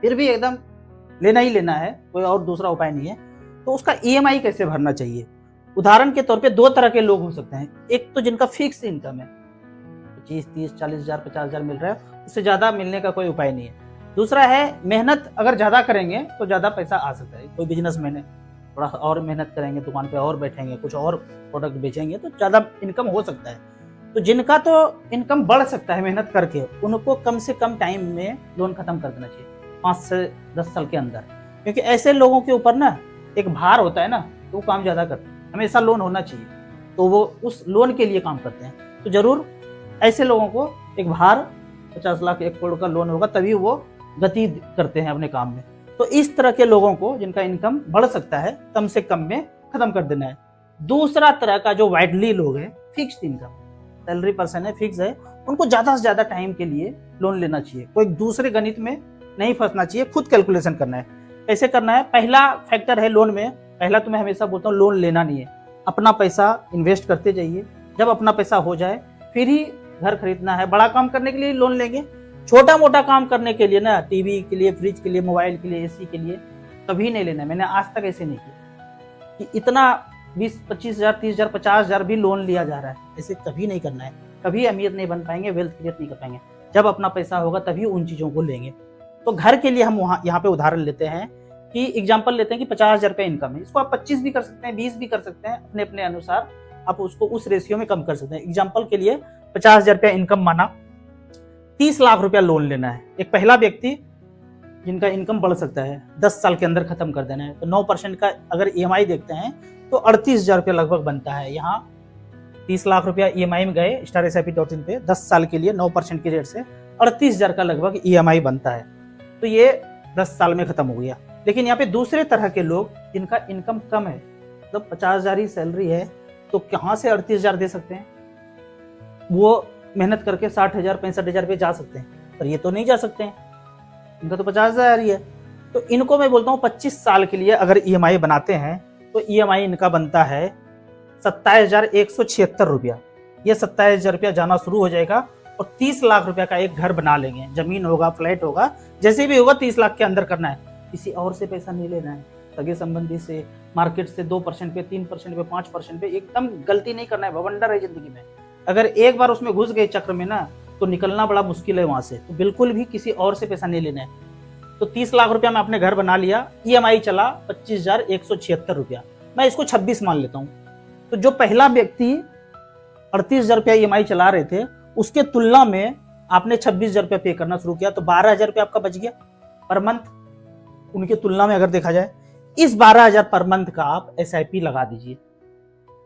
फिर भी एकदम लेना ही लेना है, कोई और दूसरा उपाय नहीं है, तो उसका ईएमआई कैसे भरना चाहिए। उदाहरण के तौर पे दो तरह के लोग हो सकते हैं। एक तो जिनका फिक्स इनकम है, 25, 30, 40 हजार, 50 हजार मिल रहा है, उससे ज्यादा मिलने का कोई उपाय नहीं है। दूसरा है मेहनत अगर ज्यादा करेंगे तो ज्यादा पैसा आ सकता है। कोई बिजनेसमैन है, थोड़ा और मेहनत करेंगे, दुकान पे और बैठेंगे, कुछ और प्रोडक्ट बेचेंगे तो ज्यादा इनकम हो सकता है। तो जिनका तो इनकम बढ़ सकता है मेहनत करके, उनको कम से कम टाइम में लोन खत्म कर देना चाहिए, 5 से 10 साल के अंदर। क्योंकि ऐसे लोगों के ऊपर ना एक भार होता है ना, तो वो काम ज्यादा करते हैं। हमेशा लोन होना चाहिए, तो वो उस लोन के लिए काम करते हैं। तो जरूर ऐसे लोगों को एक भार 50 लाख 1 करोड़ का लोन होगा, तभी वो गति करते हैं अपने काम में। तो इस तरह के लोगों को जिनका इनकम बढ़ सकता है, कम से कम में खत्म कर देना है। दूसरा तरह का जो वाइडली लोग हैं, फिक्स्ड इनकम, सैलरी पर्सन है, फिक्स है, उनको ज्यादा से ज्यादा टाइम के लिए लोन लेना चाहिए। कोई दूसरे गणित में नहीं फंसना चाहिए, खुद कैलकुलेशन करना है। कैसे करना है? पहला फैक्टर है लोन में, पहला तो मैं हमेशा बोलता हूँ लोन लेना नहीं है, अपना पैसा इन्वेस्ट करते जाइए। जब अपना पैसा हो जाए फिर ही घर खरीदना है। बड़ा काम करने के लिए लोन लेंगे, छोटा मोटा काम करने के लिए ना, टीवी के लिए, फ्रिज के लिए, मोबाइल के लिए, एसी के लिए कभी नहीं लेना है। मैंने आज तक ऐसे नहीं किया कि इतना 20, 25 हजार, 30 हजार, 50 हजार भी लोन लिया जा रहा है। ऐसे कभी नहीं करना है। कभी अमीर नहीं बन पाएंगे, वेल्थ क्रिएट नहीं कर पाएंगे। जब अपना पैसा होगा तभी उन चीजों को लेंगे। तो घर के लिए हम यहाँ पे उदाहरण लेते हैं कि एग्जाम्पल लेते हैं कि 50 हजार रुपया इनकम है। इसको आप 25 भी कर सकते हैं, 20 भी कर सकते हैं, अपने अपने अनुसार आप उसको उस रेशियो में कम कर सकते हैं। एग्जाम्पल के लिए 50 हजार रुपया इनकम माना, 30 लाख रुपया लोन लेना है। एक पहला व्यक्ति जिनका इनकम बढ़ सकता है, 10 साल के अंदर खत्म कर देना है। तो 9% का अगर ईएमआई देखते हैं तो 38 हजार रुपया लगभग बनता है। यहाँ 30 लाख रुपया ईएमआई में गए StarSIP.in पे 10 साल के लिए 9% की रेट से 38 हजार का लगभग ईएमआई बनता है। तो ये 10 साल में खत्म हो गया। लेकिन यहाँ पे दूसरे तरह के लोग जिनका इनकम कम है, मतलब 50 हजार ही सैलरी है, तो कहाँ से 38 हजार दे सकते हैं? वो मेहनत करके 60 हजार, 65 हजार पे जा सकते हैं, पर ये तो नहीं जा सकते हैं, इनका तो 50 हजार ही है। तो इनको मैं बोलता हूँ 25 साल के लिए अगर ईएमआई बनाते हैं तो ईएमआई इनका बनता है 27,176 रुपया। ये 27 हजार रुपया जाना शुरू हो जाएगा और 30 लाख रुपया का एक घर बना लेंगे। जमीन होगा, फ्लैट होगा, जैसे भी होगा 30 लाख के अंदर करना है। किसी और से पैसा नहीं लेना है, सगे संबंधी से, मार्केट से 2% पे, 3% पे, 5% पे। एकदम गलती नहीं करना है, भवंडर है जिंदगी में। अगर एक बार उसमें घुस गए चक्र में ना, तो निकलना बड़ा मुश्किल है वहां से। तो बिल्कुल भी किसी और से पैसा नहीं लेना है। तो 30 लाख रुपया में अपने घर बना लिया, ईएमआई चला 25,176 रुपया, मैं इसको 26 मान लेता हूँ। तो जो पहला व्यक्ति 38 हजार रुपया ईएमआई चला रहे थे, उसके तुलना में आपने 26 हजार रुपया पे करना शुरू किया, तो 12 हजार रुपया आपका बच गया पर मंथ। उनके तुलना में अगर देखा जाए, इस 12 हजार पर मंथ का आप SIP लगा दीजिए।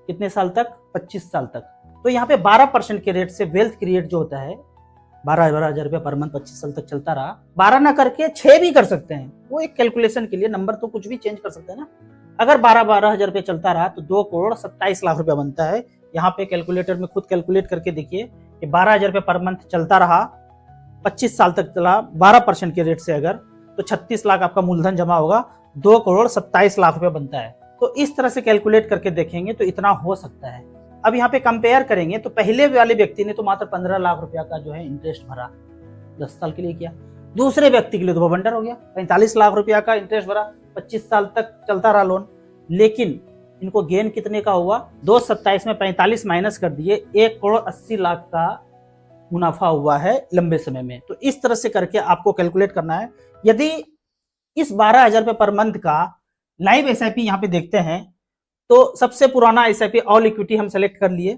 कितने साल तक? 25 साल तक। तो यहाँ पे 12% के रेट से वेल्थ क्रिएट जो होता है, 12 हजार रुपया पर मंथ 25 साल तक चलता रहा। 12 ना करके 6 भी कर सकते हैं, वो एक कैलकुलेशन के लिए, नंबर तो कुछ भी चेंज कर सकते हैं ना। अगर 12 हजार रुपया चलता रहा तो 2,27,00,000 रुपया बनता है। यहाँ पे कैलकुलेटर में खुद कैलकुलेट करके देखिए कि 12 हजार रुपया पर मंथ चलता रहा, 25 साल तक चला, 12% के रेट से अगर, तो 36 लाख आपका मूलधन जमा होगा, 2,27,00,000 रुपया बनता है। तो इस तरह से कैलकुलेट करके देखेंगे तो इतना हो सकता है। अब यहाँ पे कंपेयर करेंगे तो पहले वाले व्यक्ति ने तो मात्र 15 लाख रुपया का जो है इंटरेस्ट भरा, 10 साल के लिए किया। दूसरे व्यक्ति के लिए तो बवंडर हो गया, 45 लाख रुपया का इंटरेस्ट भरा, 25 साल तक चलता रहा लोन। लेकिन इनको गेन कितने का हुआ? 2,27 में 45 माइनस कर दिए, 1,80,00,000 का मुनाफा हुआ है लंबे समय में। तो इस तरह से करके आपको कैलकुलेट करना है। यदि इस 12 हजार रुपये पर मंथ का लाइव SIP यहाँ पे देखते हैं तो सबसे पुराना SIP ऑल इक्विटी हम सेलेक्ट कर लिए।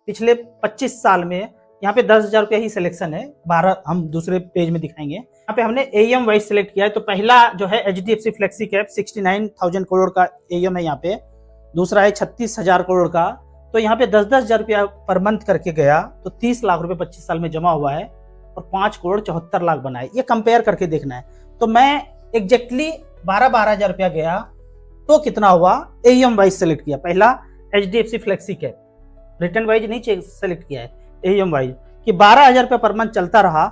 पिछले 25 साल में यहाँ पे 10 हजार रुपया ही सिलेक्शन है, 12 हम दूसरे पेज में दिखाएंगे। यहाँ पे हमने AUM वाइज सेलेक्ट किया है। तो पहला जो है HDFC फ्लेक्सी कैप 69,000 करोड़ का AUM है यहाँ पे। दूसरा है 36,000 करोड़ का। तो यहाँ पे 10-10 हजार रुपया पर मंथ करके गया, तो 30 लाख रुपए 25 साल में जमा हुआ है और 5,74,00,000 बना है। ये कंपेयर करके देखना है। तो मैं एग्जैक्टली 12-12 हजार रुपया गया तो कितना हुआ, AUM वाइज सेलेक्ट किया। पहला HDFC flexi cap, return wise नहीं सेलेक्ट किया है, AUM वाइज, कि 12 हजार रुपया पर मंथ चलता रहा।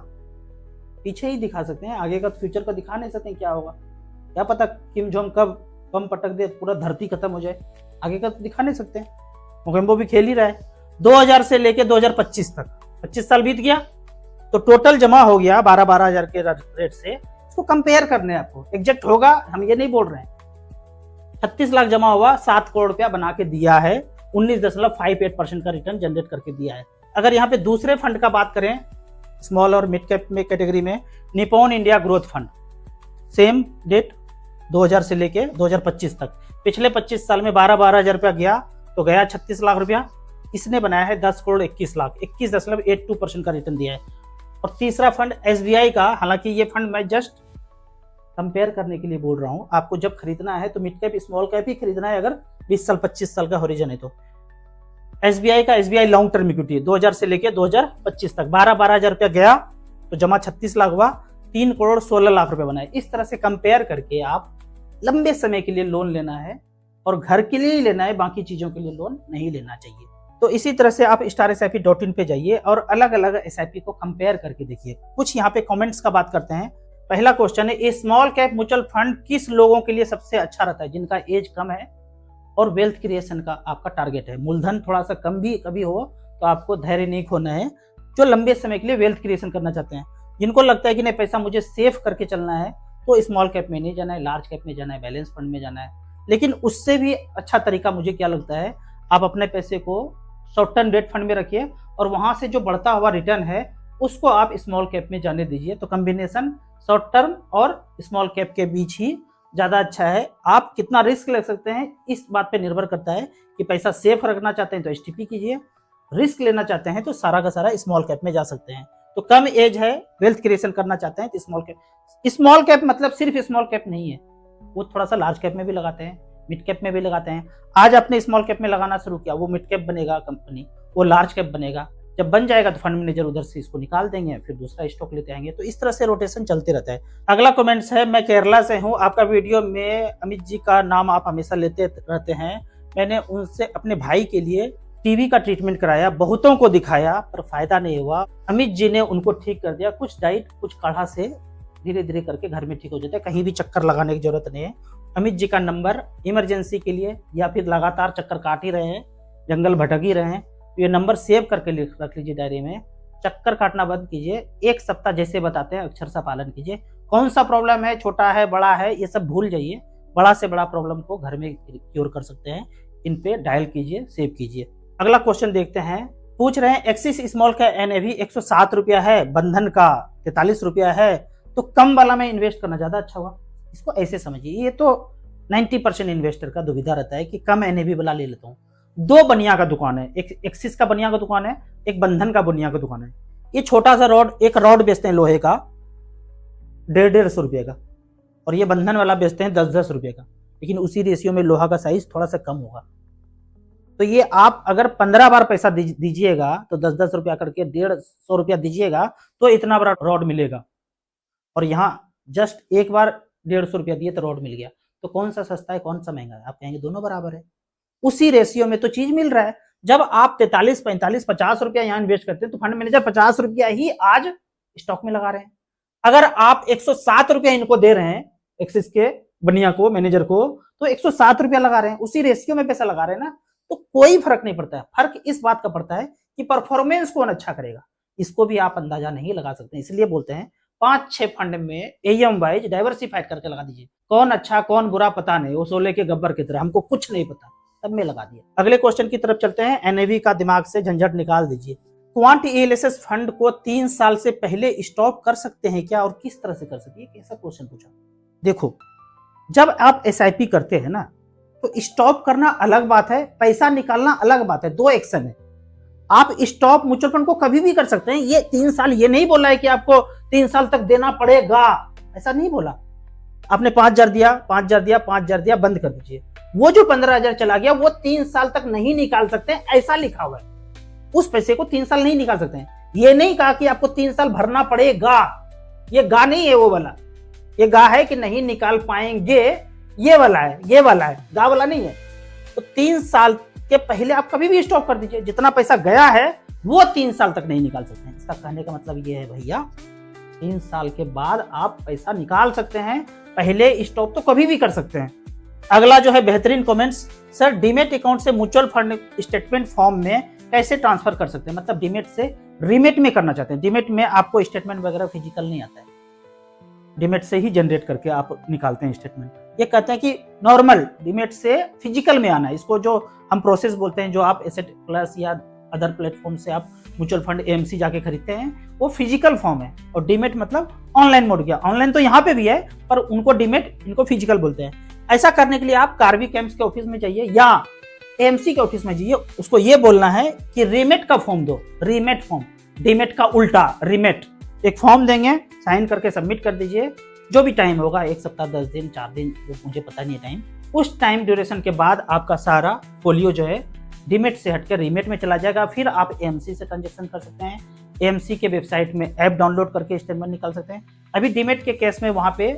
पीछे ही दिखा सकते हैं, आगे का फ्यूचर का दिखा नहीं सकते क्या होगा, क्या पता किम जोंग कब बम पटक दे, पूरा धरती खत्म हो जाए। आगे का तो दिखा नहीं सकते, मोगेम्बो भी खेल ही रहा है। 2000 से लेके 2025 तक 25 साल बीत गया, तो टोटल जमा हो गया 12-12 हजार के रेट से उसको कंपेयर करने हैं आपको, एग्जैक्ट होगा हम ये नहीं बोल रहे हैं। 36 लाख जमा हुआ, 7 करोड़ रुपया बना के दिया है, 19.58% का रिटर्न जनरेट करके दिया है। अगर यहाँ पे दूसरे फंड का बात करें स्मॉल और मिड कैप में कैटेगरी में, Nippon India growth fund, same date 2000 से लेके 2025 तक, पिछले 25 साल में 12 हजार रुपया गया तो गया 36 लाख रुपया। इसने बनाया है 10 करोड़ 21 लाख, 21.82% का रिटर्न दिया है। और तीसरा फंड SBI का, हालांकि ये फंड मैं जस्ट कंपेयर करने के लिए बोल रहा हूं, आपको जब खरीदना है तो मिड कैप स्मॉल कैप ही खरीदना है अगर 20 साल 25 साल का होरिजन है तो। SBI का SBI लॉन्ग टर्म इक्विटी 2000 से लेके 2025 तक 12 हजार रुपया गया तो जमा 36 लाख हुआ, 3 करोड़ 16 लाख रुपए बनाए। इस तरह से कंपेयर करके आप लंबे समय के लिए लोन लेना है और घर के लिए ही लेना है, बाकी चीजों के लिए लोन नहीं लेना चाहिए। तो इसी तरह से आप StarSIP.in पे जाइए और अलग अलग SIP को कंपेयर करके देखिए। कुछ यहाँ पे कमेंट्स का बात करते हैं। पहला क्वेश्चन है, ये स्मॉल कैप म्यूचुअल फंड किस लोगों के लिए सबसे अच्छा रहता है? जिनका एज कम है और वेल्थ क्रिएशन का आपका टारगेट है, मूलधन थोड़ा सा कम भी कभी हो तो आपको धैर्य नहीं खोना है, जो लंबे समय के लिए वेल्थ क्रिएशन करना चाहते हैं। जिनको लगता है कि नहीं पैसा मुझे सेव करके चलना है तो स्मॉल कैप में नहीं जाना है, लार्ज कैप में जाना है, बैलेंस फंड में जाना है। लेकिन उससे भी अच्छा तरीका मुझे क्या लगता है, आप अपने पैसे को शॉर्ट टर्म डेट फंड में रखिए और वहां से जो बढ़ता हुआ रिटर्न है उसको आप स्मॉल कैप में जाने दीजिए। तो कॉम्बिनेशन शॉर्ट टर्म और स्मॉल कैप के बीच ही ज्यादा अच्छा है। आप कितना रिस्क ले सकते हैं इस बात पे निर्भर करता है कि पैसा सेफ रखना चाहते हैं तो STP कीजिए, रिस्क लेना चाहते हैं तो सारा का सारा स्मॉल कैप में जा सकते हैं। तो कम एज है, वेल्थ क्रिएशन करना चाहते हैं तो स्मॉल कैप। स्मॉल कैप मतलब सिर्फ स्मॉल कैप नहीं है, वो थोड़ा सा लार्ज कैप में भी लगाते हैं, मिड कैप में भी लगाते हैं। आज आपने स्मॉल कैप में लगाना शुरू किया, वो मिड कैप बनेगा कंपनी, वो लार्ज कैप बनेगा, जब बन जाएगा तो फंड मैनेजर उधर से इसको निकाल देंगे, फिर दूसरा स्टॉक लेते आएंगे। तो इस तरह से रोटेशन चलते रहता है। अगला कमेंट्स है, मैं केरला से हूं, आपका वीडियो में अमित जी का नाम आप हमेशा लेते रहते हैं। मैंने उनसे अपने भाई के लिए टीबी का ट्रीटमेंट कराया, बहुतों को दिखाया पर फायदा नहीं हुआ। अमित जी ने उनको ठीक कर दिया, कुछ डाइट कुछ काढ़ा से धीरे धीरे करके घर में ठीक हो जाता है, कहीं भी चक्कर लगाने की जरूरत नहीं है। अमित जी का नंबर इमरजेंसी के लिए या फिर लगातार चक्कर काट ही रहे हैं, जंगल भटक ही रहे हैं, ये नंबर सेव करके रख लीजिए डायरी में। चक्कर काटना बंद कीजिए, 1 सप्ताह जैसे बताते हैं अक्षर सा पालन कीजिए। कौन सा प्रॉब्लम है, छोटा है बड़ा है, ये सब भूल जाइए। बड़ा से बड़ा प्रॉब्लम को घर में क्योर कर सकते हैं। इन पे डायल कीजिए, सेव कीजिए। अगला क्वेश्चन देखते हैं, पूछ रहे हैं एक्सिस स्मॉल का NAV 107 रुपया है, बंधन का 43 रुपया है, तो कम वाला में इन्वेस्ट करना ज्यादा अच्छा हुआ। इसको ऐसे समझिए, ये तो 90% इन्वेस्टर का दुविधा रहता है कि कम NAV वाला ले लेता हूँ। 2 बनिया का दुकान है, एक एक्सिस का बनिया का दुकान है, एक बंधन का बनिया का दुकान है। ये छोटा सा रॉड, एक रॉड बेचते हैं लोहे का 150 रुपये का, और ये बंधन वाला बेचते हैं 10-10 रुपये का, लेकिन उसी रेशियो में लोहा का साइज थोड़ा सा कम होगा। तो ये आप अगर 15 बार पैसा दीजिएगा तो 10-10 रुपया करके 150 रुपया दीजिएगा तो इतना बड़ा रॉड मिलेगा, और यहाँ जस्ट एक बार 150 रुपया दिए तो रॉड मिल गया। तो कौन सा सस्ता है कौन सा महंगा है? आप कहेंगे दोनों बराबर है, उसी रेशियो में तो चीज मिल रहा है। जब आप 43, 45, 50 रुपया यहाँ इन्वेस्ट करते हैं तो फंड मैनेजर 50 रुपया ही आज स्टॉक में लगा रहे हैं। अगर आप 107 रुपया इनको दे रहे हैं, एक्सिस के बनिया को, मैनेजर को, तो 107 रुपया लगा रहे हैं, उसी रेशियो में पैसा लगा रहे हैं ना, तो कोई फर्क नहीं पड़ता है। फर्क इस बात का पड़ता है कि परफॉर्मेंस कौन अच्छा करेगा, इसको भी आप अंदाजा नहीं लगा सकते। इसलिए बोलते हैं 5-6 फंड में AUM वाइज डाइवर्सिफाइड करके लगा दीजिए। कौन अच्छा कौन बुरा पता नहीं, वो सोले के गब्बर की तरह, हमको कुछ नहीं पता, तब में लगा दिया। अगले क्वेश्चन की तरफ चलते हैं। NAV का दिमाग से झंझट निकाल दीजिए। क्वांट ELSS फंड को 3 साल से पहले स्टॉप कर सकते हैं क्या, और किस तरह से कर सकते हैं? कैसा क्वेश्चन पूछा। देखो, जब आप SIP करते हैं ना तो स्टॉप करना अलग बात है, पैसा निकालना अलग बात है, 2 एक्शन है। आप स्टॉप म्यूचुअल फंड को कभी भी कर सकते हैं। ये 3 साल ये नहीं बोला है कि आपको 3 साल तक देना पड़ेगा, ऐसा नहीं बोला। आपने 5,000 दिया, 5,000 दिया, 5,000 दिया, बंद कर दीजिए। वो जो 15,000 चला गया वो 3 साल तक नहीं निकाल सकते, ऐसा लिखा हुआ है। उस पैसे को 3 साल नहीं निकाल सकते हैं। ये नहीं कहा कि आपको 3 साल भरना पड़ेगा, ये गा नहीं है वो वाला। ये गा है कि नहीं निकाल पाएंगे, ये वाला है, ये वाला है, गा वाला नहीं है। तो 3 साल के पहले आप कभी भी स्टॉप कर दीजिए। जितना पैसा गया है वो 3 साल तक नहीं निकाल सकते हैं। इसका कहने का मतलब ये है भैया, 3 साल के बाद आप पैसा निकाल सकते हैं, पहले स्टॉप तो कभी भी कर सकते हैं। अगला जो है बेहतरीन कमेंट्स, सर डीमेट अकाउंट से म्यूचुअल फंड स्टेटमेंट फॉर्म में कैसे ट्रांसफर कर सकते हैं? मतलब डीमेट से रीमेट में करना चाहते हैं। डीमेट में आपको स्टेटमेंट वगैरह फिजिकल नहीं आता है, डीमेट से ही जनरेट करके आप निकालते हैं स्टेटमेंट। ये कहते हैं कि नॉर्मल डीमेट से फिजिकल में आना है, इसको जो हम प्रोसेस बोलते हैं, जो आप एसेट प्लस या अदर प्लेटफॉर्म से आप म्यूचुअल फंड एएमसी जाके खरीदते हैं, वो फिजिकल फॉर्म है। और डीमेट मतलब ऑनलाइन मोड गया, ऑनलाइन तो यहाँ पे भी है पर उनको डीमेट, इनको फिजिकल बोलते हैं। ऐसा करने के लिए आप कार्वी कैम्प्स के ऑफिस में जाइए या एएमसी के ऑफिस में जाइए, उसको ये बोलना है कि रीमेट का फॉर्म दो, रीमेट फॉर्म, डीमेट का उल्टा रीमेट। एक फॉर्म देंगे, साइन करके सबमिट कर दीजिए, जो भी टाइम होगा, 1 सप्ताह, 10 दिन, 4 दिन, वो मुझे पता नहीं है टाइम, उस टाइम ड्यूरेशन के बाद आपका सारा फोलियो जो है डीमेट से हटकर रीमेट में चला जाएगा। फिर आप एएमसी से ट्रांजेक्शन कर सकते हैं, एएमसी के वेबसाइट में ऐप डाउनलोड करके स्टेटमेंट निकाल सकते हैं। अभी डीमेट के केस में वहां पे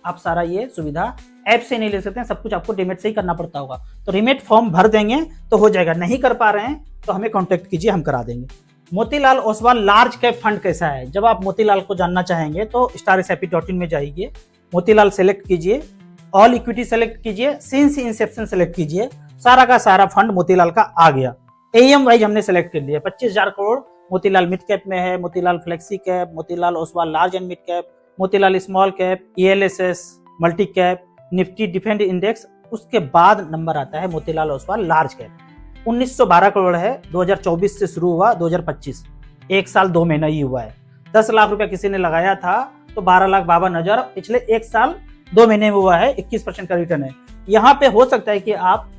आप सारा ये सुविधा ऐप से नहीं ले सकते हैं, सब कुछ आपको डीमेट से ही करना पड़ता होगा। तो रीमेट फॉर्म भर देंगे तो हो जाएगा, नहीं कर पा रहे हैं तो हमें कॉन्टेक्ट कीजिए, हम करा देंगे। Motilal Oswal large cap fund कैसा है? जब आप मोतीलाल को जानना चाहेंगे तो StarSIP.in में जाइए, मोतीलाल सेलेक्ट कीजिए, ऑल इक्विटी सेलेक्ट कीजिए, सिंस इंसेप्शन सेलेक्ट कीजिए, सारा का सारा फंड मोतीलाल का आ गया। एएम वाइज हमने सेलेक्ट कर लिया, 25,000 करोड़ मोतीलाल मिड कैप में है, Motilal flexi cap, Motilal Oswal large and mid cap, Motilal small cap, ELSS multi cap, Nifty defend index, उसके बाद नंबर आता है मोतीलाल ओसवाल लार्ज कैप। 1912 करोड़ है, 2024 से शुरू हुआ 2025, 1 साल 2 महीना ही हुआ है। 10 लाख रुपया किसी ने लगाया था तो 12,52,000 पिछले 1 साल 2 महीने में हुआ है, 21% का रिटर्न है। यहाँ पे हो सकता है कि आप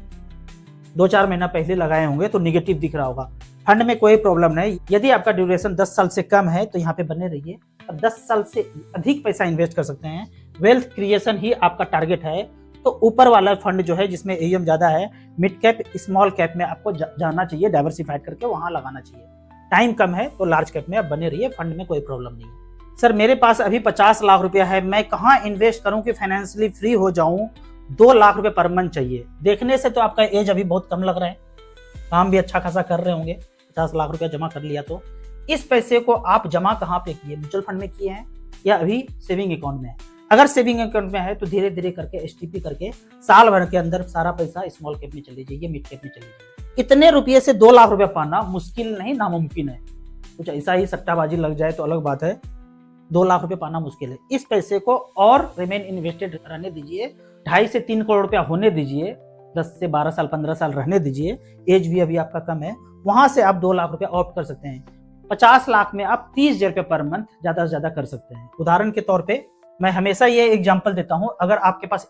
2-4 महीना पहले लगाए होंगे तो निगेटिव दिख रहा होगा। फंड में कोई प्रॉब्लम नहीं, यदि आपका ड्यूरेशन 10 साल से कम है तो यहाँ पे बने रहिए, और 10 साल से अधिक पैसा इन्वेस्ट कर सकते हैं। वेल्थ क्रिएशन ही आपका टारगेट है तो ऊपर वाला फंड जो है जिसमें एएम ज्यादा है, मिड कैप स्मॉल कैप में आपको जाना चाहिए, डाइवर्सिफाइड करके वहां लगाना चाहिए। टाइम कम है तो लार्ज कैप में आप बने रहिए, फंड में कोई प्रॉब्लम नहीं है। सर मेरे पास अभी 50 लाख रुपया है, मैं कहाँ इन्वेस्ट करूं कि फाइनेंशियली फ्री हो जाऊं? 2 लाख रुपए पर मंथ चाहिए। देखने से तो आपका एज अभी बहुत कम लग रहा है, काम भी अच्छा खासा कर रहे होंगे, 50 लाख रुपया जमा कर लिया तो इस पैसे को आप जमा कहाँ पे किए? म्यूचुअल फंड में किए हैं या अभी सेविंग अकाउंट में है? अगर सेविंग अकाउंट में है तो धीरे धीरे करके STP करके साल भर के अंदर सारा पैसा स्मॉल कैप में चले जाइए, मिड कैप में चले जाइए। इतने रुपये से 2 लाख रुपया पाना मुश्किल नहीं, नामुमकिन है। कुछ ऐसा ही सट्टाबाजी लग जाए तो अलग बात है, 2 लाख रुपये पाना मुश्किल है। इस पैसे को और रिमेन इन्वेस्टेड रहने दीजिए, 2.5 से 3 करोड़ रुपया होने दीजिए, 10 से 12 साल 15 साल रहने दीजिए, एज भी अभी आपका कम है, वहां से आप 2 लाख रुपया ऑप्ट कर सकते हैं। 50 लाख में आप 30,000 रुपये पर मंथ ज्यादा से ज्यादा कर सकते हैं। उदाहरण के तौर पे मैं हमेशा ये एग्जांपल देता हूं, अगर आपके पास